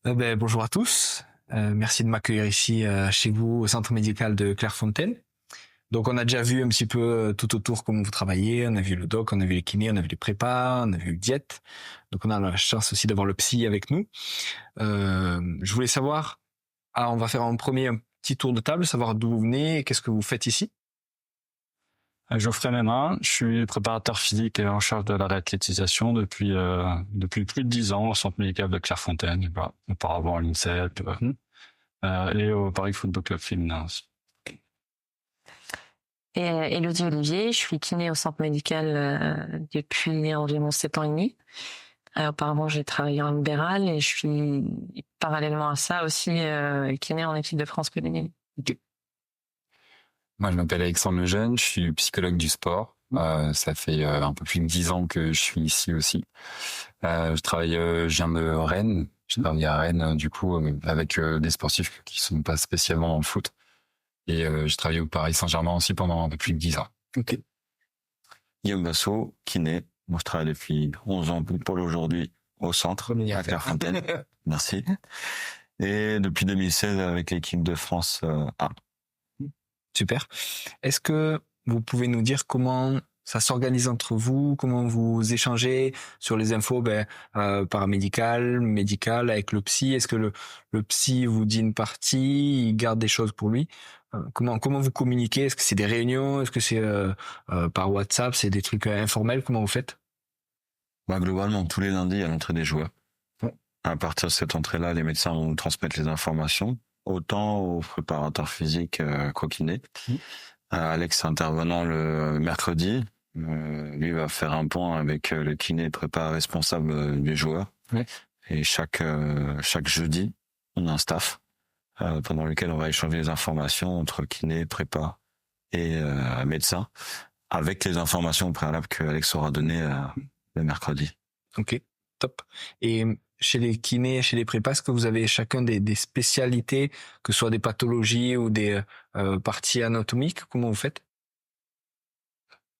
Bonjour à tous. Merci de m'accueillir ici chez vous au centre médical de Clairefontaine. Donc on a déjà vu un petit peu tout autour comment vous travaillez. On a vu le doc, on a vu les kinés, on a vu les prépas, on a vu le diète. Donc on a la chance aussi d'avoir le psy avec nous. Je voulais savoir, on va faire un petit tour de table, savoir d'où vous venez et qu'est-ce que vous faites ici. Geoffrey Mémin, je suis préparateur physique et en charge de la réathlétisation depuis plus de 10 ans au centre médical de Clairefontaine, voilà. Auparavant à l'INSEP et au Paris Football Club féminin aussi. Et Élodie Olivier, je suis kiné au centre médical depuis environ 7 ans et demi. Auparavant, j'ai travaillé en libéral et je suis parallèlement à ça aussi kiné en équipe de France féminine. Moi, je m'appelle Alexandre Lejeune, je suis psychologue du sport. Ça fait un peu plus de 10 ans que je suis ici aussi. Je viens de Rennes. Je travaille à Rennes, du coup, avec des sportifs qui sont pas spécialement dans le foot. Et j'ai travaillé au Paris Saint-Germain aussi pendant un peu plus de 10 ans. Ok. Guillaume Basso, kiné. Moi, je travaille depuis 11 ans pour aujourd'hui au centre, à Clairefontaine. Merci. Et depuis 2016 avec l'équipe de France A. Super. Est-ce que vous pouvez nous dire comment ça s'organise entre vous, comment vous échangez sur les infos paramédicales, médicales avec le psy? Est-ce que le psy vous dit une partie, il garde des choses pour lui? Comment vous communiquez? Est-ce que c'est des réunions? Est-ce que c'est par WhatsApp? C'est des trucs informels? Comment vous faites? Globalement, tous les lundis à l'entrée des joueurs. À partir de cette entrée-là, les médecins vont nous transmettre les informations, autant aux préparateurs physiques qu'aux kinés. Alex intervenant le mercredi, lui va faire un point avec le kiné prépa responsable du joueur. Ouais. Et chaque jeudi, on a un staff pendant lequel on va échanger les informations entre kiné, prépa et médecin, avec les informations préalables que Alex aura données le mercredi. Ok, top. Et chez les kinés, chez les prépas, est-ce que vous avez chacun des spécialités, que ce soit des pathologies ou des parties anatomiques? Comment vous faites?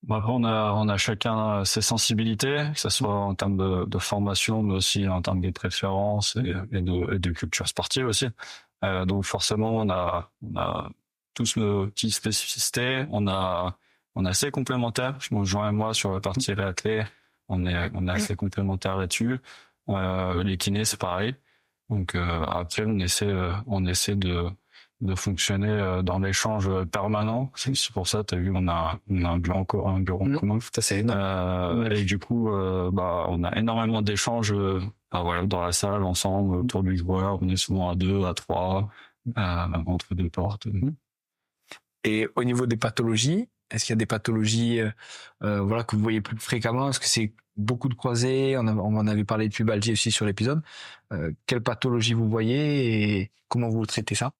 Après, on a chacun ses sensibilités, que ce soit en termes de formation, mais aussi en termes de préférences et de culture sportive aussi. Donc forcément, on a tous nos petites spécificités. On est assez complémentaires. Jean et moi sur la partie réathlée, on est assez complémentaires là-dessus. Les kinés, c'est pareil. Donc après, on essaie de fonctionner dans l'échange permanent. C'est pour ça, t'as vu, on a un bureau commun. Ça c'est énorme. Et du coup, on a énormément d'échanges dans la salle, ensemble, autour du joueur. On est souvent à 2, à 3, entre deux portes. Et au niveau des pathologies, est-ce qu'il y a des pathologies que vous voyez plus fréquemment? Est-ce que c'est beaucoup de croisés? On en avait parlé de pubalgie aussi sur l'épisode. Quelle pathologie vous voyez et comment vous traitez ça?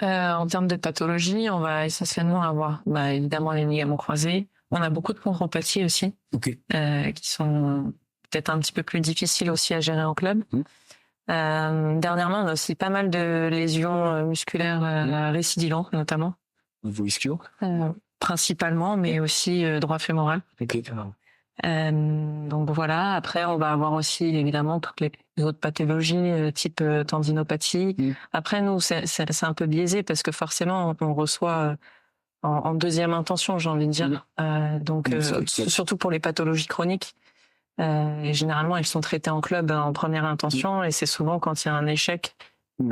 En termes de pathologie, on va essentiellement avoir évidemment les ligaments croisés. On a beaucoup de chondropathies aussi, qui sont peut-être un petit peu plus difficiles aussi à gérer en club. Dernièrement, on a aussi pas mal de lésions musculaires récidivantes notamment. Vous ischio? Principalement, mais aussi droit fémoral. Donc voilà. Après, on va avoir aussi évidemment toutes les autres pathologies type tendinopathie. Après, nous, c'est un peu biaisé parce que forcément, on reçoit en deuxième intention, j'ai envie de dire. Donc surtout pour les pathologies chroniques. Et généralement, elles sont traitées en club en première intention, et c'est souvent quand il y a un échec ou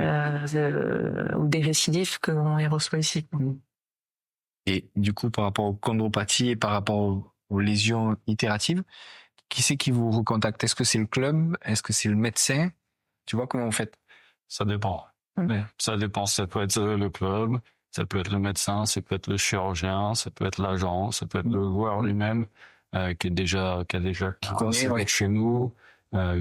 des récidives qu'on les reçoit ici. Et du coup, par rapport aux chondropathies et par rapport aux lésions itératives, qui c'est qui vous recontacte? Est-ce que c'est le club? Est-ce que c'est le médecin? Tu vois comment vous faites? Ça dépend. Mais ça dépend. Ça peut être le club, ça peut être le médecin, ça peut être le chirurgien, ça peut être l'agent, ça peut être le joueur lui-même qui connaît chez nous,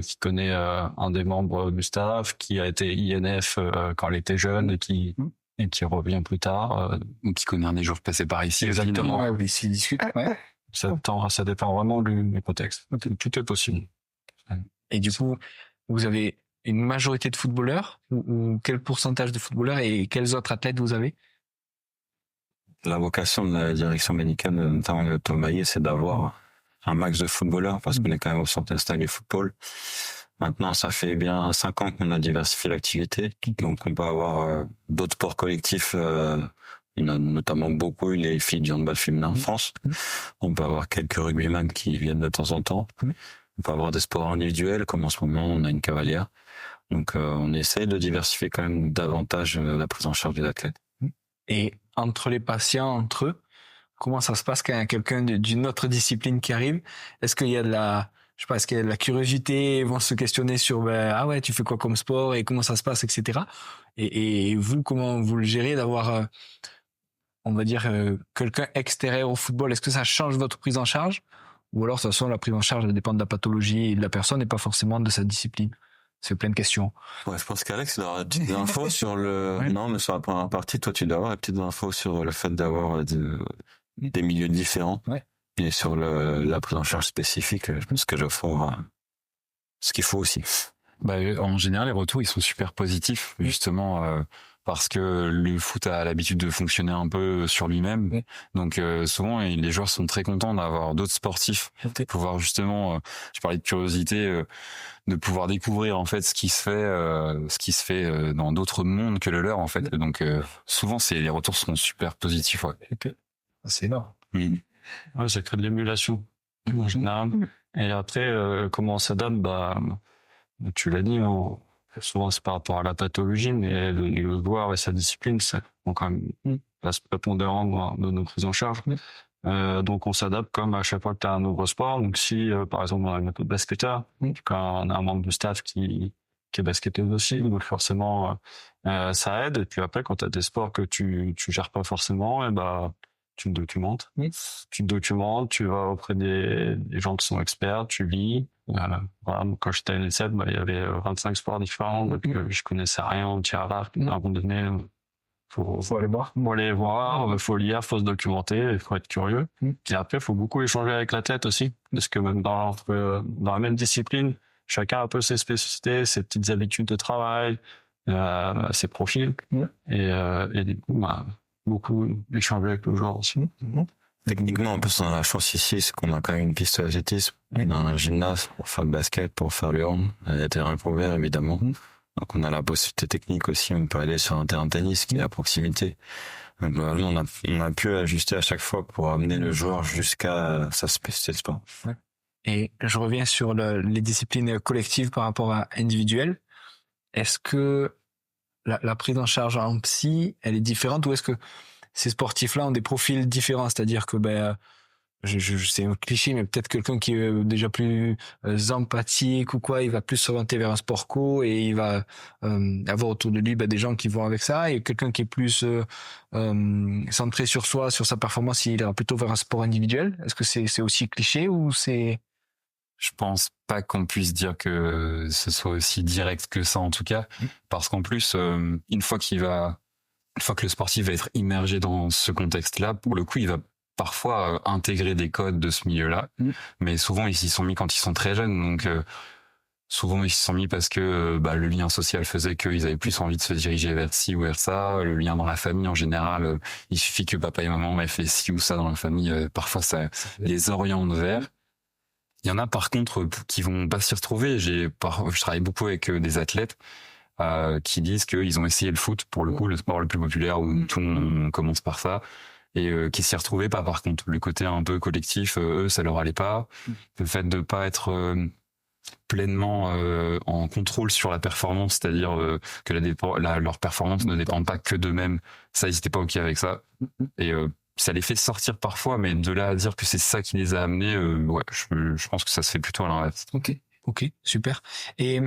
qui connaît un des membres du staff, qui a été INF quand il était jeune et qui revient plus tard. Ou qui connaît un des jours passés par ici. Exactement. Oui, s'ils discutent. Ouais. Ça dépend vraiment du contexte. Tout est possible. Et du coup, vous avez une majorité de footballeurs ou quel pourcentage de footballeurs et quels autres athlètes vous avez? La vocation de la direction médicale, notamment de Thomas Maillet, c'est d'avoir un max de footballeurs parce qu'on est quand même au centre installé football. Maintenant, ça fait bien 5 ans qu'on a diversifié l'activité. Donc, on peut avoir d'autres sports collectifs. Il y en a notamment beaucoup les filles du handball féminin en France. On peut avoir quelques rugbyman qui viennent de temps en temps. On peut avoir des sports individuels, comme en ce moment, on a une cavalière. Donc, on essaie de diversifier quand même davantage la prise en charge des athlètes. Et entre les patients, entre eux, comment ça se passe quand il y a quelqu'un d'une autre discipline qui arrive? Est-ce qu'il y a de la, je sais pas, est-ce qu'il y a de la curiosité, ils vont se questionner sur, ah ouais, tu fais quoi comme sport et comment ça se passe, etc. Et vous, comment vous le gérez d'avoir, on va dire, quelqu'un extérieur au football? Est-ce que ça change votre prise en charge? Ou alors, de toute façon, la prise en charge elle dépend de la pathologie et de la personne et pas forcément de sa discipline? C'est plein de questions. Ouais, je pense qu'Alex, il aura des petites infos sur le... Ouais. Non, mais sur la première partie, toi, tu dois avoir des petites infos sur le fait d'avoir des milieux différents. Ouais. Et sur la prise en charge spécifique, je pense que j'offre ce qu'il faut aussi. Bah, en général, les retours, ils sont super positifs, justement, parce que le foot a l'habitude de fonctionner un peu sur lui-même. Oui. Donc, souvent, les joueurs sont très contents d'avoir d'autres sportifs, pouvoir justement, je parlais de curiosité, de pouvoir découvrir, en fait, ce qui se fait dans d'autres mondes que le leur, en fait. Donc, souvent, les retours sont super positifs, ouais. C'est énorme. Ouais, ça crée de l'émulation en général. Et après, comment on s'adapte, bah, tu l'as dit, souvent c'est par rapport à la pathologie, mais le joueur et sa discipline, ça prend quand même place prépondérante de nos prises en charge. Donc on s'adapte comme à chaque fois que tu as un nouveau sport. Donc si par exemple on a un basketteur, quand on a un membre du staff qui est basketteur aussi, donc forcément ça aide. Et puis après quand tu as des sports que tu gères pas forcément, et bah tu te documentes. Tu te documentes, tu vas auprès des gens qui sont experts, tu lis. Voilà. Quand j'étais à l'ESSEC, bah, il y avait 25 sports différents, donc je connaissais rien au tir à l'arc. À un moment donné, faut aller voir. Faut aller voir, faut lire, faut se documenter, il faut être curieux. Puis après, faut beaucoup échanger avec l'athlète aussi, parce que même dans la même discipline, chacun a un peu ses spécificités, ses petites habitudes de travail, ses profils. Et du coup, bah, beaucoup échanger avec le joueur aussi. Techniquement, en plus, on a la chance ici, c'est qu'on a quand même une piste de athlétisme. On a un gymnase pour faire le basket, pour faire le hand. Il y a terrain couvert, évidemment. Donc, on a la possibilité technique aussi. On peut aller sur un terrain de tennis qui est à proximité. Donc, on a pu ajuster à chaque fois pour amener le joueur jusqu'à sa spécificité de sport. Et je reviens sur les disciplines collectives par rapport à individuelles. Est-ce que la prise en charge en psy, elle est différente ou est-ce que ces sportifs-là ont des profils différents? C'est-à-dire que, c'est un cliché, mais peut-être quelqu'un qui est déjà plus empathique ou quoi, il va plus s'orienter vers un sport co et il va avoir autour de lui des gens qui vont avec ça. Et quelqu'un qui est plus centré sur soi, sur sa performance, il ira plutôt vers un sport individuel. Est-ce que c'est aussi cliché ou c'est... Je pense pas qu'on puisse dire que ce soit aussi direct que ça, en tout cas, parce qu'en plus, une fois que le sportif va être immergé dans ce contexte-là, pour le coup, il va parfois intégrer des codes de ce milieu-là, mais souvent ils s'y sont mis quand ils sont très jeunes, donc souvent ils s'y sont mis parce que le lien social faisait qu'ils avaient plus envie de se diriger vers ci ou vers ça. Le lien dans la famille en général, il suffit que papa et maman aient fait ci ou ça dans la famille, parfois ça les oriente vers. Il y en a par contre qui vont pas s'y retrouver. Je travaille beaucoup avec des athlètes qui disent qu'ils ont essayé le foot, pour le coup le sport le plus populaire où tout le monde commence par ça, et qui s'y retrouvaient pas. Par contre, le côté un peu collectif, eux, ça leur allait pas. Le fait de pas être pleinement en contrôle sur la performance, c'est-à-dire que leur performance ne dépend pas que d'eux-mêmes, ça, ils étaient pas ok avec ça. Et ça les fait sortir parfois, mais de là à dire que c'est ça qui les a amenés, je pense que ça se fait plutôt à l'inverse. Ok, super. Et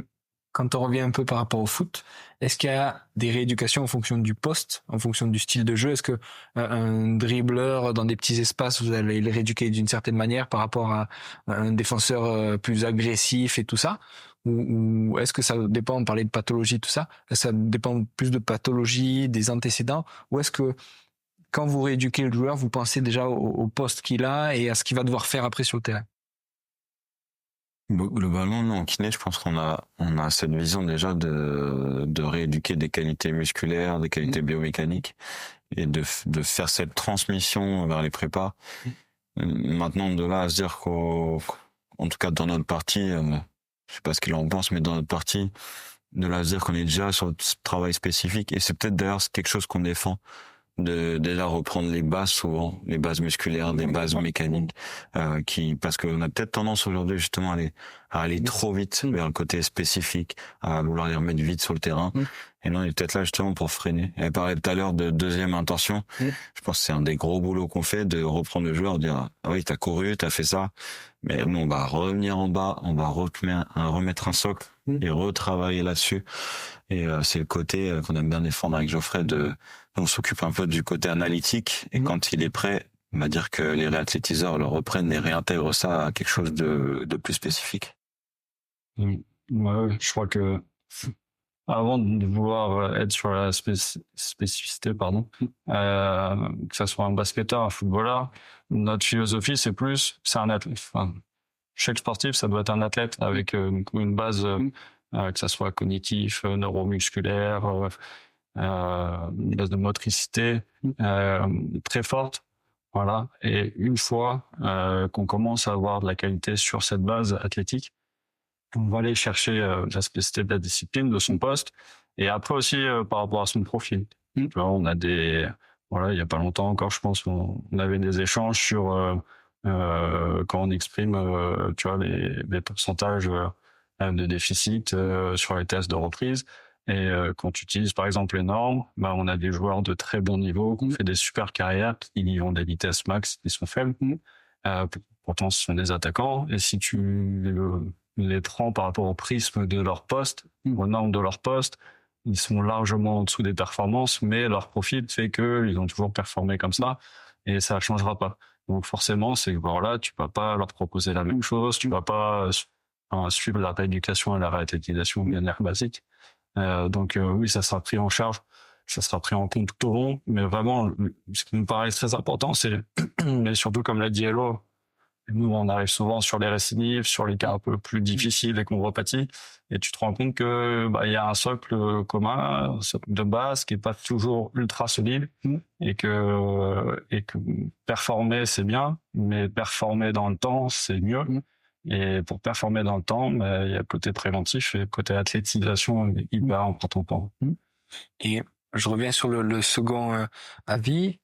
quand on revient un peu par rapport au foot, est-ce qu'il y a des rééducations en fonction du poste, en fonction du style de jeu? Est-ce que un dribbleur dans des petits espaces, vous allez le rééduquer d'une certaine manière par rapport à un défenseur plus agressif et tout ça? Ou est-ce que ça dépend, on parlait de pathologie, tout ça, ça dépend plus de pathologie, des antécédents? Ou est-ce que quand vous rééduquez le joueur, vous pensez déjà au poste qu'il a et à ce qu'il va devoir faire après sur le terrain? Globalement, non, en kiné, je pense qu'on a cette vision déjà de rééduquer des qualités musculaires, des qualités biomécaniques, et de faire cette transmission vers les prépas. Maintenant, de là à se dire en tout cas dans notre partie, je sais pas ce qu'il en pense, mais dans notre partie, de la dire qu'on est déjà sur ce travail spécifique. Et c'est peut-être d'ailleurs quelque chose qu'on défend, de déjà reprendre les bases souvent, les bases musculaires, des bases mécaniques, parce qu'on a peut-être tendance aujourd'hui justement à aller trop vite vers le côté spécifique, à vouloir les remettre vite sur le terrain. Et nous, on est peut-être là justement pour freiner. Elle parlait tout à l'heure de deuxième intention. Je pense que c'est un des gros boulots qu'on fait, de reprendre le joueur, dire ah oui, t'as couru, t'as fait ça, mais nous on va revenir en bas, on va remettre un socle et retravailler là-dessus. Et c'est le côté qu'on aime bien défendre avec Geoffrey, on s'occupe un peu du côté analytique, et quand il est prêt, on va dire que les réathlétiseurs le reprennent et réintègrent ça à quelque chose de plus spécifique. Ouais, je crois que avant de vouloir être sur la spécificité, que ça soit un basketteur, un footballeur, notre philosophie, c'est un athlète. Enfin, chaque sportif, ça doit être un athlète avec une base, que ça soit cognitif, neuromusculaire, une base de motricité très forte. Voilà. Et une fois qu'on commence à avoir de la qualité sur cette base athlétique, on va aller chercher la spécificité de la discipline, de son poste, et après aussi par rapport à son profil. Tu vois, on a il y a pas longtemps encore, je pense, on avait des échanges sur quand on exprime, tu vois, les pourcentages de déficit sur les tests de reprise. Et quand tu utilises par exemple les normes, on a des joueurs de très bon niveau qui ont fait des super carrières, qui ont des vitesses max qui sont faibles. Pourtant, ce sont des attaquants. Et si tu les prends par rapport au prisme de leur poste, aux normes de leur poste, ils sont largement en dessous des performances, mais leur profil fait qu'ils ont toujours performé comme ça, et ça ne changera pas. Donc forcément, c'est que voilà, tu vas pas leur proposer la même chose, tu vas pas suivre la rééducation et la réathlétisation bien basique. Donc oui, ça sera pris en charge, ça sera pris en compte tout au long, mais vraiment, ce qui me paraît très important, c'est, mais surtout comme l'a dit Hello, nous on arrive souvent sur les récidives, sur les cas un peu plus difficiles, les chondropathies, et tu te rends compte que il y a un socle commun, un socle de base qui est pas toujours ultra solide, et que performer c'est bien, mais performer dans le temps c'est mieux. Et pour performer dans le temps, il y a le côté préventif et le côté athlétisation hyper important. Et je reviens sur le second avis.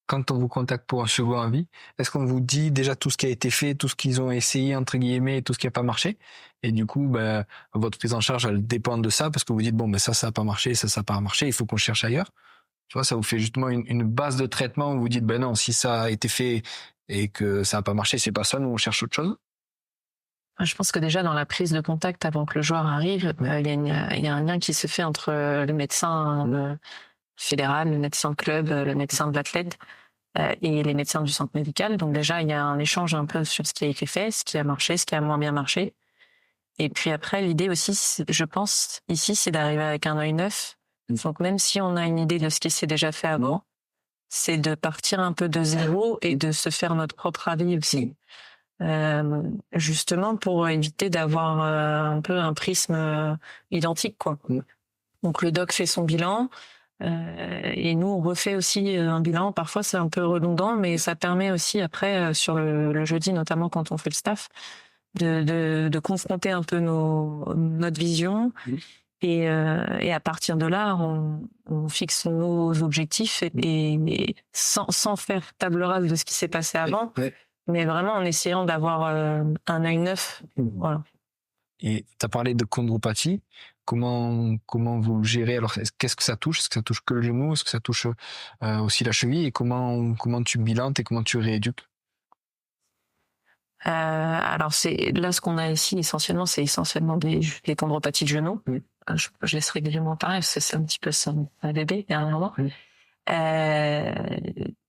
Quand on vous contacte pour un second avis, est-ce qu'on vous dit déjà tout ce qui a été fait, tout ce qu'ils ont essayé, entre guillemets, et tout ce qui n'a pas marché? Et du coup, votre prise en charge, elle dépend de ça, parce que vous dites, ça n'a pas marché, ça n'a pas marché, il faut qu'on cherche ailleurs. Tu vois, ça vous fait justement une base de traitement où vous dites, non, si ça a été fait et que ça n'a pas marché, c'est pas ça, nous on cherche autre chose. Je pense que déjà dans la prise de contact avant que le joueur arrive, il y a un lien qui se fait entre le médecin fédéral, le médecin de club, le médecin de l'athlète et les médecins du centre médical. Donc déjà, il y a un échange un peu sur ce qui a été fait, ce qui a marché, ce qui a moins bien marché. Et puis après, l'idée aussi, je pense, ici, c'est d'arriver avec un œil neuf. Donc même si on a une idée de ce qui s'est déjà fait avant, c'est de partir un peu de zéro et de se faire notre propre avis aussi. Justement pour éviter d'avoir un peu un prisme identique, quoi. Donc le doc fait son bilan et nous on refait aussi un bilan. Parfois c'est un peu redondant, mais ça permet aussi après sur le jeudi, notamment quand on fait le staff, de confronter un peu notre vision. Et à partir de là, on fixe nos objectifs et sans faire table rase de ce qui s'est passé avant. Mais vraiment en essayant d'avoir un œil neuf. Voilà. Et tu as parlé de chondropathie. Comment vous le gérez? Alors, qu'est-ce que ça touche? Est-ce que ça touche que le genou? Est-ce que ça touche aussi la cheville? Et comment tu bilantes et comment tu rééduques? Alors, là, ce qu'on a ici, essentiellement, c'est essentiellement des chondropathies de genou. Je laisse régulièrement parler, parce que c'est un petit peu ça, un bébé, dernièrement.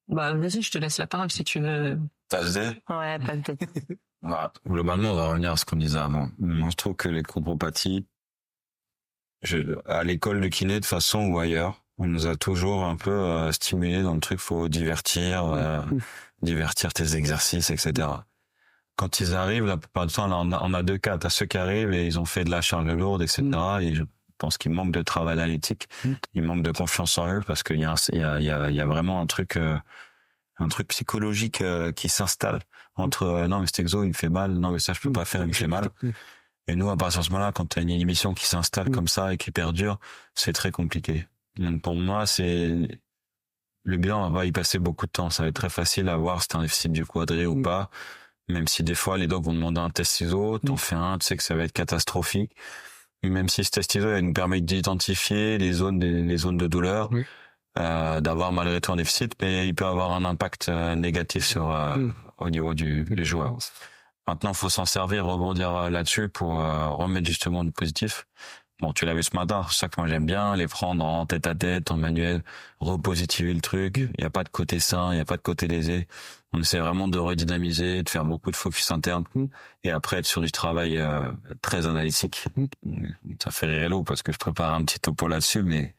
Vas-y, je te laisse la parole si tu veux. T'as Ouais, pas de Globalement, on va revenir à ce qu'on disait avant. Moi, je trouve que les chondropathies, à l'école de kiné, de façon ou ailleurs, on nous a toujours un peu stimulé dans le truc, faut divertir tes exercices, etc. Quand ils arrivent, la plupart du temps, on a deux cas. T'as ceux qui arrivent et ils ont fait de la charge lourde, etc. Et je pense qu'ils manquent de travail analytique. Ils manquent de confiance en eux parce qu'il y a vraiment un truc psychologique qui s'installe entre non mais cet exo il me fait mal, non mais ça je peux pas faire, il me fait mal. Et nous, à partir de ce moment-là, quand tu as une inhibition qui s'installe comme ça et qui perdure, c'est très compliqué. Donc pour moi, le bilan va y passer beaucoup de temps. Ça va être très facile à voir si t'as un déficit du quadri ou pas. Même si des fois, les docs vont demander un test ciseau, t'en fais un, tu sais que ça va être catastrophique. Même si ce test ciseau, il nous permet d'identifier les zones de douleur, d'avoir malgré tout un déficit, mais il peut avoir un impact négatif sur au niveau du joueur. Maintenant, faut s'en servir, rebondir là-dessus pour remettre justement du positif. Bon, tu l'as vu ce matin, c'est ça que moi j'aime bien, les prendre en tête à tête, en manuel, repositiver le truc. Il n'y a pas de côté sain, il n'y a pas de côté lésé. On essaie vraiment de redynamiser, de faire beaucoup de focus interne et après être sur du travail très analytique. Ça fait rire l'eau parce que je prépare un petit topo là-dessus, mais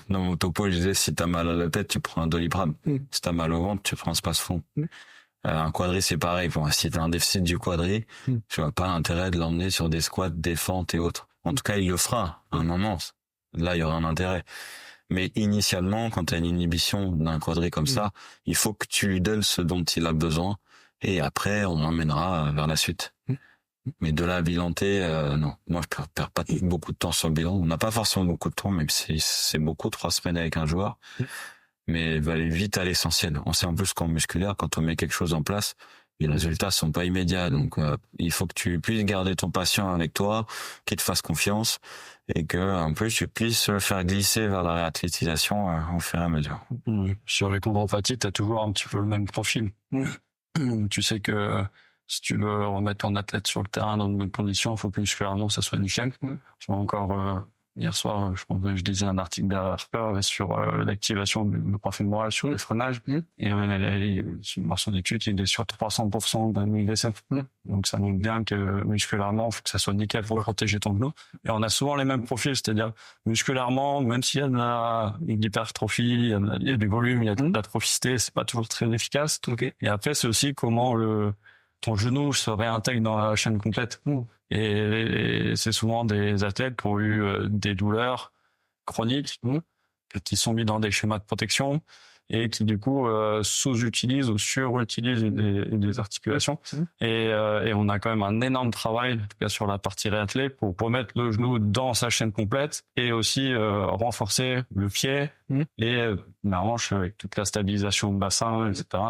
dans mon topo, je disais si t'as mal à la tête, tu prends un Doliprane. Si t'as mal au ventre, tu prends un Spasfon. Un quadri, c'est pareil. Bon, si t'as un déficit du quadri, tu vois pas l'intérêt de l'emmener sur des squats, des fentes et autres. En tout cas, il le fera à un moment. Là, il y aura un intérêt. Mais initialement, quand tu as une inhibition d'un quadri comme ça, il faut que tu lui donnes ce dont il a besoin. Et après, on l'emmènera vers la suite. Mais de là à bilanter, non. Moi, je perds pas beaucoup de temps sur le bilan. On n'a pas forcément beaucoup de temps, même si c'est beaucoup, 3 semaines avec un joueur. Mais il va aller vite à l'essentiel. On sait en plus qu'en musculaire, quand on met quelque chose en place, les résultats sont pas immédiats. Donc, il faut que tu puisses garder ton patient avec toi, qu'il te fasse confiance et que, un peu, tu puisses le faire glisser vers la réathlétisation au fur et à mesure. Sur les chondropathies, t'as toujours un petit peu le même profil. Tu sais que si tu veux remettre ton athlète sur le terrain dans de bonnes conditions, il faut que musculairement ça soit nickel. Je vois encore hier soir, je pense que je lisais un article d'Harper sur l'activation du profil moral sur le freinage. Et sur son étude, il est sur 300% d'un IGSF. Donc ça montre bien que musculairement, il faut que ça soit nickel pour protéger ton genou. Et on a souvent les mêmes profils, c'est-à-dire musculairement, même s'il y a de l'hypertrophie, il y a du volume, il y a de l'atrophicité, c'est pas toujours très efficace. Et après, c'est aussi comment ton genou se réintègre dans la chaîne complète. Et c'est souvent des athlètes qui ont eu des douleurs chroniques, qui sont mis dans des schémas de protection et qui du coup sous-utilisent ou surutilisent des articulations. Et on a quand même un énorme travail, en tout cas sur la partie réathlée, pour remettre le genou dans sa chaîne complète et aussi renforcer le pied et la hanche avec toute la stabilisation de bassin, etc.,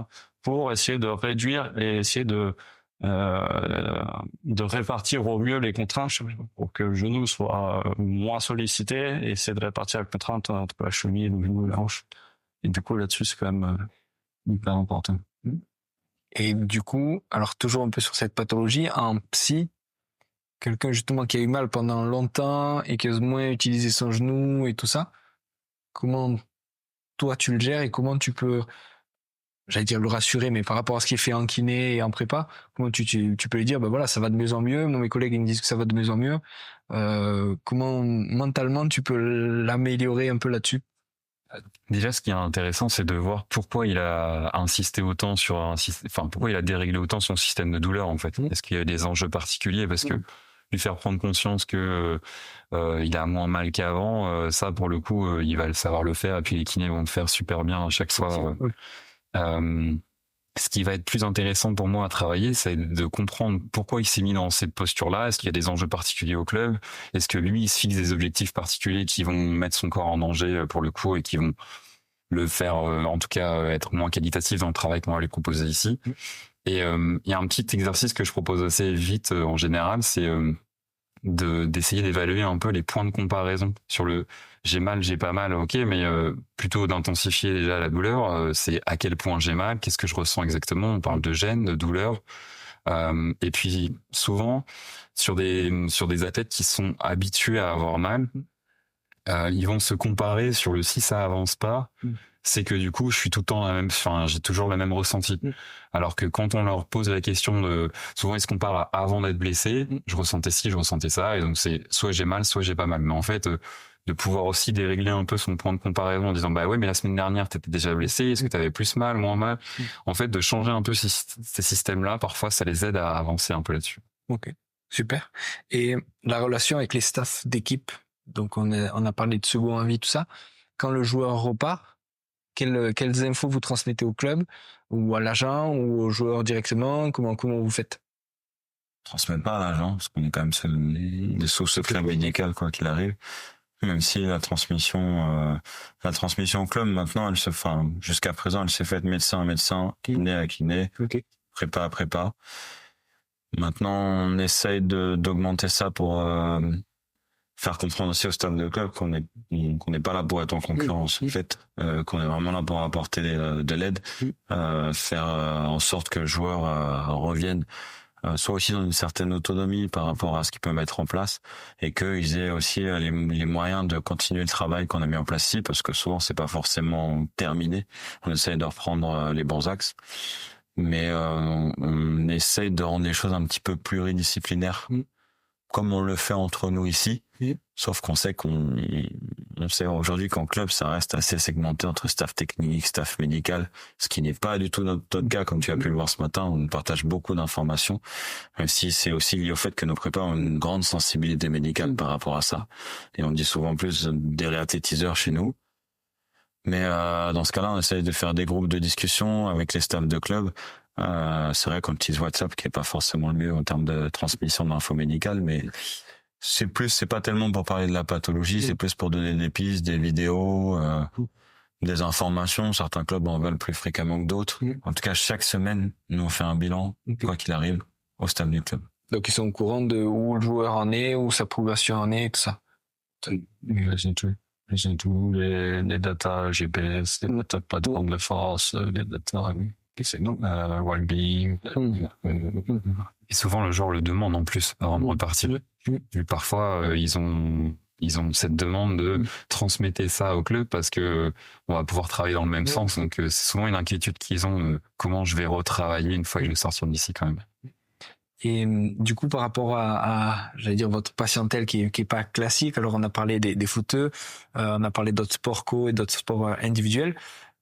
pour essayer de réduire et essayer de répartir au mieux les contraintes pour que le genou soit moins sollicité et essayer de répartir la contrainte entre la cheville, le genou et la hanche. Et du coup, là-dessus, c'est quand même hyper important. Et du coup, alors toujours un peu sur cette pathologie, en psy, quelqu'un justement qui a eu mal pendant longtemps et qui ose moins utiliser son genou et tout ça, comment toi tu le gères et comment tu peux, j'allais dire le rassurer, mais par rapport à ce qui est fait en kiné et en prépa, comment tu peux lui dire, bah voilà, ça va de mieux en mieux, moi mes collègues ils me disent que ça va de mieux en mieux, comment mentalement tu peux l'améliorer un peu là-dessus? Déjà, ce qui est intéressant, c'est de voir pourquoi il a insisté autant sur pourquoi il a déréglé autant son système de douleur, en fait. Est-ce qu'il y a des enjeux particuliers? Parce que lui faire prendre conscience que il a moins mal qu'avant, ça, pour le coup, il va savoir le faire, et puis les kinés vont le faire super bien à chaque fois. Ce qui va être plus intéressant pour moi à travailler, c'est de comprendre pourquoi il s'est mis dans cette posture-là. Est-ce qu'il y a des enjeux particuliers au club? Est-ce que lui, il se fixe des objectifs particuliers qui vont mettre son corps en danger pour le coup et qui vont le faire, en tout cas, être moins qualitatif dans le travail qu'on va lui proposer ici? Et il y a un petit exercice que je propose assez vite en général, c'est d'essayer d'évaluer un peu les points de comparaison sur le j'ai mal, j'ai pas mal, ok, mais plutôt d'intensifier déjà la douleur, c'est à quel point j'ai mal, qu'est-ce que je ressens exactement, on parle de gêne, de douleur, et puis souvent sur des athlètes qui sont habitués à avoir mal, ils vont se comparer sur le si ça avance pas, c'est que du coup je suis tout le temps j'ai toujours le même ressenti. Alors que quand on leur pose la question de, souvent ils se comparent à avant d'être blessé, je ressentais ci, je ressentais ça, et donc c'est soit j'ai mal, soit j'ai pas mal. Mais en fait, de pouvoir aussi dérégler un peu son point de comparaison en disant bah ouais mais la semaine dernière t'étais déjà blessé, est-ce que t'avais plus mal, moins mal? En fait, de changer un peu ces systèmes-là, parfois ça les aide à avancer un peu là-dessus. Ok, super. Et la relation avec les staffs d'équipe, donc on a parlé de second avis, tout ça. Quand le joueur repart, quelles infos vous transmettez au club ou à l'agent ou au joueur directement? Comment vous faites? transmettent pas à l'agent, parce qu'on est quand même sur des sous secrets médicaux, quoi qu'il arrive. Même si la transmission au club, maintenant, jusqu'à présent, elle s'est faite médecin à médecin, kiné à kiné, prépa à prépa. Maintenant, on essaye d'augmenter ça pour faire comprendre aussi au staff de club qu'on n'est pas là pour être en concurrence, en fait, qu'on est vraiment là pour apporter de l'aide, faire en sorte que le joueur revienne soit aussi dans une certaine autonomie par rapport à ce qu'ils peuvent mettre en place, et qu'ils aient aussi les moyens de continuer le travail qu'on a mis en place ici, parce que souvent c'est pas forcément terminé. On essaye de reprendre les bons axes, mais on essaye de rendre les choses un petit peu pluridisciplinaires, comme on le fait entre nous ici. Sauf qu'on sait on sait aujourd'hui qu'en club, ça reste assez segmenté entre staff technique, staff médical, ce qui n'est pas du tout notre cas, comme tu as pu le voir ce matin. On partage beaucoup d'informations, même si c'est aussi lié au fait que nos prépas ont une grande sensibilité médicale par rapport à ça. Et on dit souvent plus des réathlétiseurs chez nous. Mais dans ce cas-là, on essaye de faire des groupes de discussion avec les staffs de club. C'est vrai qu'on utilise WhatsApp, qui est pas forcément le mieux en termes de transmission d'infos médicales, mais c'est pas tellement pour parler de la pathologie, c'est plus pour donner des pistes, des vidéos, des informations. Certains clubs en veulent plus fréquemment que d'autres. En tout cas, chaque semaine, nous on fait un bilan, quoi qu'il arrive, au staff du club. Donc ils sont au courant de où le joueur en est, où sa progression en est, tout ça. J'ai tout, les datas GPS, les datas plateforme de force, les datas well-being. Et souvent, le joueur le demande en plus avant de repartir. Et parfois, ils ont cette demande de transmettre ça au club, parce que on va pouvoir travailler dans le même sens. Donc, c'est souvent une inquiétude qu'ils ont, comment je vais retravailler une fois que je vais sortir d'ici quand même. Et du coup, par rapport à j'allais dire, votre patientèle qui est pas classique, alors on a parlé des footeux, on a parlé d'autres sports co et d'autres sports individuels.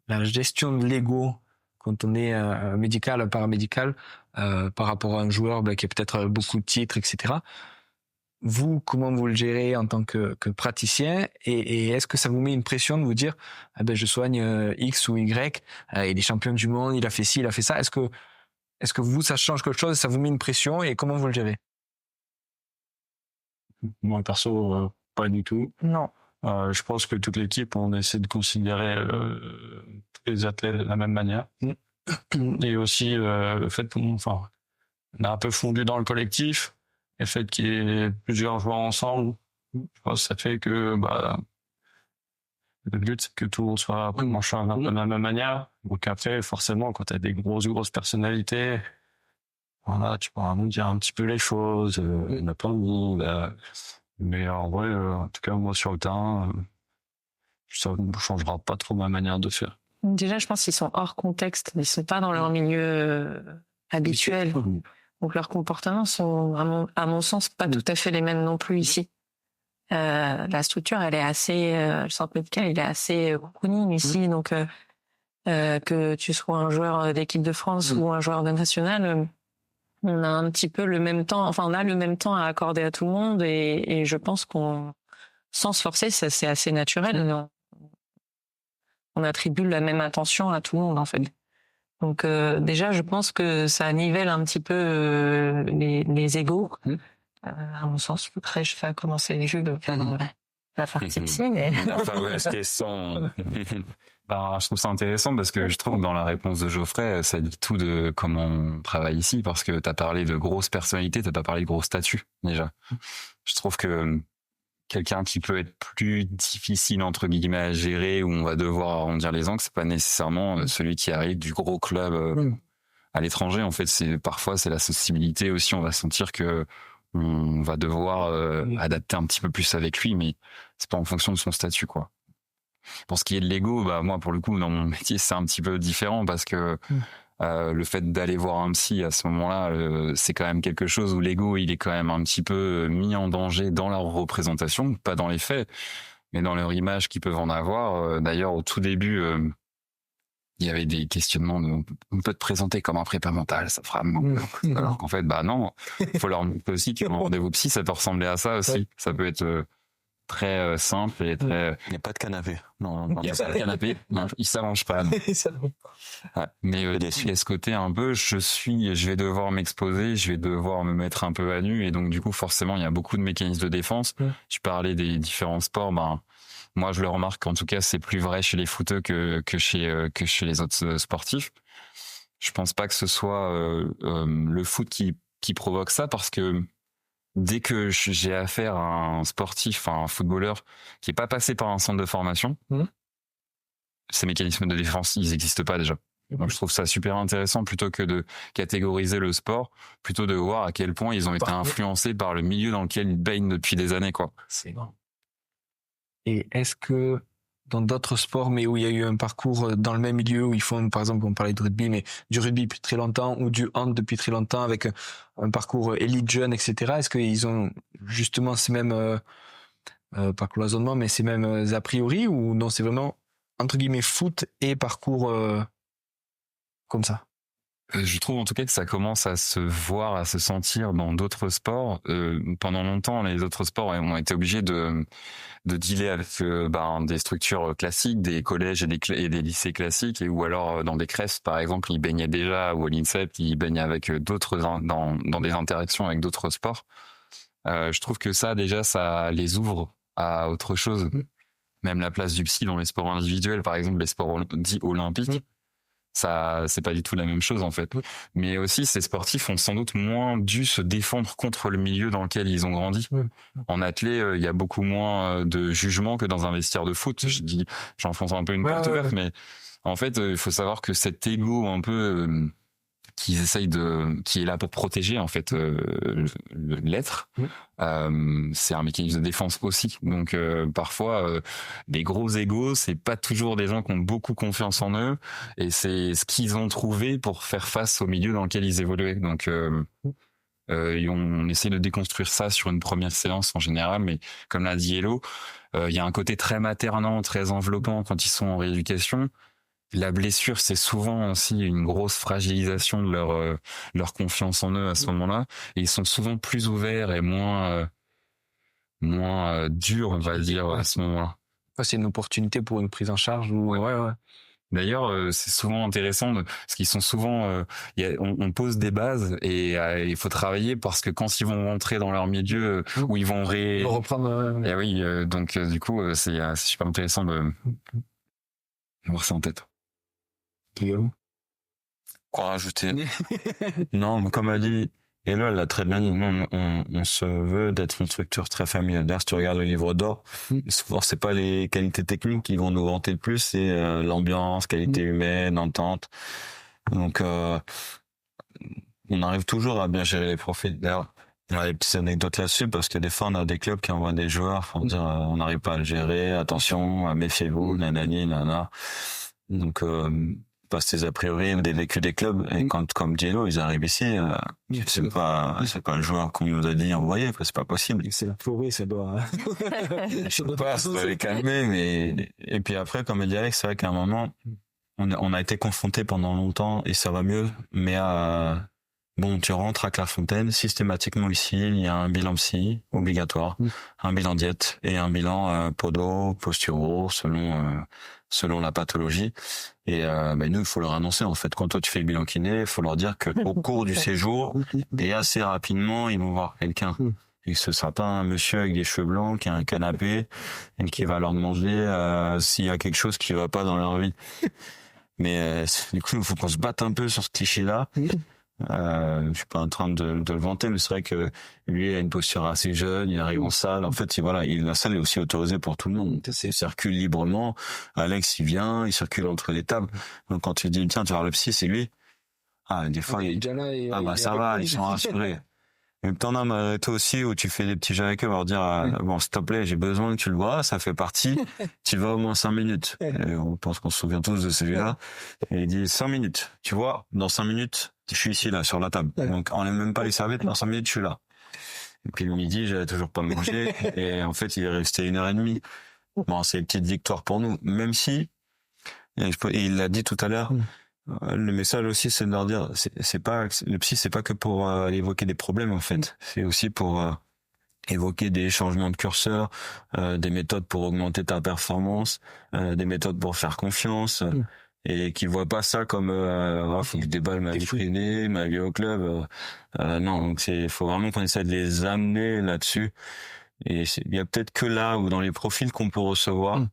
La gestion de l'ego quand on est médical, paramédical, par rapport à un joueur qui a peut-être beaucoup de titres, etc. Vous, comment vous le gérez en tant que praticien, et est-ce que ça vous met une pression de vous dire je soigne X ou Y, il est champion du monde, il a fait ci, il a fait ça. Est-ce que vous, ça change quelque chose, ça vous met une pression, et comment vous le gérez? Moi, perso, pas du tout. Non. Je pense que toute l'équipe, on essaie de considérer tous les athlètes de la même manière. Et aussi le fait qu'on a un peu fondu dans le collectif, et le fait qu'il y ait plusieurs joueurs ensemble, je pense que ça fait que le but, c'est que tout le monde soit manché de la même manière. Donc après, forcément, quand tu as des grosses personnalités, voilà, tu pourras nous dire un petit peu les choses, on n'a pas envie, mais en vrai, en tout cas, moi, sur le terrain, ça ne changera pas trop ma manière de faire. Déjà, je pense qu'ils sont hors contexte, ils sont pas dans leur milieu habituel. Donc leurs comportements sont, à mon sens, pas tout à fait les mêmes non plus ici. La structure, elle est assez, le centre médical, il est assez cocooning ici, donc que tu sois un joueur d'équipe de France ou un joueur de national, on a un petit peu le même temps, on a le même temps à accorder à tout le monde, et je pense qu'on, sans se forcer, ça c'est assez naturel. On attribue la même attention à tout le monde, en fait. Donc déjà, je pense que ça nivelle un petit peu les égos. À mon sens, après, je fais commencer les jeux de la partie psy, mais... Je trouve ça intéressant, parce que je trouve que dans la réponse de Geoffrey, ça dit tout de comment on travaille ici, parce que t'as parlé de grosses personnalités, t'as pas parlé de gros statuts, déjà. Je trouve que quelqu'un qui peut être plus difficile, entre guillemets, à gérer, où on va devoir arrondir les angles, c'est pas nécessairement celui qui arrive du gros club à l'étranger. En fait, parfois c'est la sensibilité aussi, on va sentir que on va devoir adapter un petit peu plus avec lui, mais c'est pas en fonction de son statut, quoi. Pour ce qui est de l'ego, moi, pour le coup, dans mon métier, c'est un petit peu différent, parce que le fait d'aller voir un psy à ce moment-là, c'est quand même quelque chose où l'ego, il est quand même un petit peu mis en danger dans leur représentation, pas dans les faits, mais dans leur image qu'ils peuvent en avoir. D'ailleurs, au tout début, il y avait des questionnements on peut te présenter comme un prépa mental, ça fera alors qu'en fait, non, il faut leur montrer aussi qu'un rendez-vous psy, ça peut ressembler à ça aussi. Ça peut être très simple et très. Il n'y a pas de canapé. Non, Il y a pas de canapé. Non, il s'allonge pas. Non. Ouais. Mais il y a ce côté un peu, je vais devoir m'exposer, je vais devoir me mettre un peu à nu, et donc du coup forcément il y a beaucoup de mécanismes de défense. Tu parlais des différents sports, moi je le remarque, en tout cas c'est plus vrai chez les footeux que chez les autres sportifs. Je pense pas que ce soit le foot qui provoque ça, parce que dès que j'ai affaire à un sportif, à un footballeur qui est pas passé par un centre de formation, ces mécanismes de défense, ils n'existent pas déjà. Donc je trouve ça super intéressant, plutôt que de catégoriser le sport, plutôt de voir à quel point ils ont été influencés par le milieu dans lequel ils baignent depuis des années, quoi. C'est énorme. Et est-ce que dans d'autres sports, mais où il y a eu un parcours dans le même milieu, où ils font, par exemple, on parlait de rugby, mais du rugby depuis très longtemps, ou du hand depuis très longtemps, avec un parcours élite jeune, etc., est-ce qu'ils ont justement ces mêmes, pas cloisonnement, mais ces mêmes a priori, ou non, c'est vraiment, entre guillemets, foot et parcours comme ça? Je trouve en tout cas que ça commence à se voir, à se sentir dans d'autres sports. Pendant longtemps, les autres sports ont été obligés de dealer avec des structures classiques, des collèges et des lycées classiques, ou alors dans des crèches par exemple, ils baignaient déjà, ou à l'INSEP, ils baignaient avec d'autres dans des interactions avec d'autres sports. Je trouve que ça déjà, ça les ouvre à autre chose. Même la place du psy dans les sports individuels, par exemple les sports dits olympiques, ça c'est pas du tout la même chose en fait. Mais aussi ces sportifs ont sans doute moins dû se défendre contre le milieu dans lequel ils ont grandi. En athlée, il y a beaucoup moins de jugement que dans un vestiaire de foot. J'enfonce un peu une porte ouverte, mais en fait il faut savoir que cet ego un peu qui est là pour protéger en fait l'être, c'est un mécanisme de défense aussi. Donc parfois des gros égos, c'est pas toujours des gens qui ont beaucoup confiance en eux, et c'est ce qu'ils ont trouvé pour faire face au milieu dans lequel ils évoluaient. Donc on essaie de déconstruire ça sur une première séance en général, mais comme l'a dit Hello, il y a un côté très maternant, très enveloppant quand ils sont en rééducation. La blessure, c'est souvent aussi une grosse fragilisation de leur confiance en eux à ce moment-là. Et ils sont souvent plus ouverts et moins durs, on va dire, à ce moment-là. C'est une opportunité pour une prise en charge. Ouais. D'ailleurs, c'est souvent intéressant parce qu'ils sont souvent, on pose des bases, et il faut travailler, parce que quand ils vont rentrer dans leur milieu où ils vont reprendre. Et oui, donc du coup, c'est super intéressant de avoir ça en tête. Quoi rajouter? Non, mais comme a dit Hello, elle l'a très bien dit. On se veut d'être une structure très familiale. D'ailleurs, si tu regardes le livre d'or, souvent c'est pas les qualités techniques qui vont nous vanter le plus, c'est l'ambiance, qualité humaine, entente. Donc on arrive toujours à bien gérer les profils. D'ailleurs, il y a des petites anecdotes là-dessus, parce que des fois on a des clubs qui envoient des joueurs pour dire on n'arrive pas à le gérer, attention, méfiez-vous, nanani, nana. Donc passe tes a priori ou des vécus des clubs, et quand, comme Diallo, ils arrivent ici, c'est pas le joueur qu'on nous a dit envoyer, c'est pas possible. C'est la forêt, ça doit. Je sais pas, ça doit les calmer, mais, et puis après, comme dit Alex, c'est vrai qu'à un moment, on a été confronté pendant longtemps, et ça va mieux, mais bon, tu rentres à Clairefontaine, systématiquement ici, il y a un bilan psy obligatoire, un bilan diète et un bilan podo, posturo, selon la pathologie. Et nous, il faut leur annoncer, en fait, quand toi tu fais le bilan kiné, il faut leur dire que au cours du séjour, et assez rapidement, ils vont voir quelqu'un. Et que ce sera pas un monsieur avec des cheveux blancs qui a un canapé et qui va leur demander s'il y a quelque chose qui va pas dans leur vie. Mais du coup, il faut qu'on se batte un peu sur ce cliché-là. Je suis pas en train de le vanter, mais c'est vrai que lui il a une posture assez jeune, il arrive en salle, en fait la salle est aussi autorisée pour tout le monde, il circule librement. Alex il vient, il circule entre les tables, donc quand tu dis tiens tu vas voir le psy, c'est lui, des fois ça va, ils sont rassurés. Mais t'en as malgré toi aussi où tu fais des petits jeux avec eux, leur dire bon s'il te plaît j'ai besoin que tu le vois, ça fait partie, tu vas au moins 5 minutes. Et on pense qu'on se souvient tous de celui-là, et il dit 5 minutes, tu vois, dans 5 minutes je suis ici là sur la table, donc on n'aime même pas les serviettes, dans 5 minutes je suis là. Et puis le midi j'avais toujours pas mangé, et en fait il est resté 1h30. Bon, c'est une petite victoire pour nous, même si, et il l'a dit tout à l'heure, le message aussi, c'est de leur dire, c'est pas, le psy, c'est pas que pour aller évoquer des problèmes, en fait. C'est aussi pour évoquer des changements de curseur, des méthodes pour augmenter ta performance, des méthodes pour faire confiance, et qui voient pas ça comme faut que je déballe ma vie privée, ma vie au club. Non, donc faut vraiment qu'on essaie de les amener là-dessus. Et il y a peut-être que là où dans les profils qu'on peut recevoir,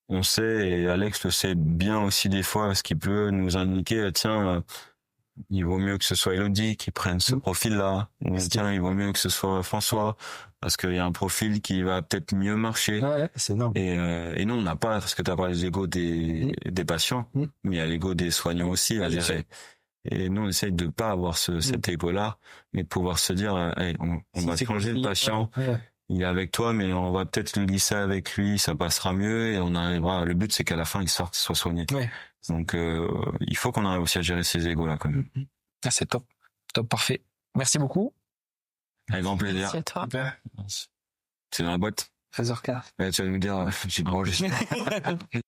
on sait, et Alex le sait bien aussi des fois, ce qui peut nous indiquer, tiens, il vaut mieux que ce soit Elodie qui prenne ce profil-là. Ou tiens, il vaut mieux que ce soit François, parce qu'il y a un profil qui va peut-être mieux marcher. Ouais, c'est énorme. Et nous, on n'a pas, parce que tu as parlé de l'ego des patients, mais il y a l'ego des soignants aussi à gérer. Et nous, on essaye de pas avoir cet ego-là, mais de pouvoir se dire, hey, on va changer le patient. Il est avec toi, mais on va peut-être le glisser avec lui, ça passera mieux et on arrivera. Le but, c'est qu'à la fin, il sorte, il soit soigné. Ouais. Donc, il faut qu'on arrive aussi à gérer ces égos-là, quand même. Ah, c'est top. Top, parfait. Merci beaucoup. Avec grand plaisir. Merci à toi. Super. C'est dans la boîte. 13h15. Ouais, tu vas nous dire, j'ai mangé.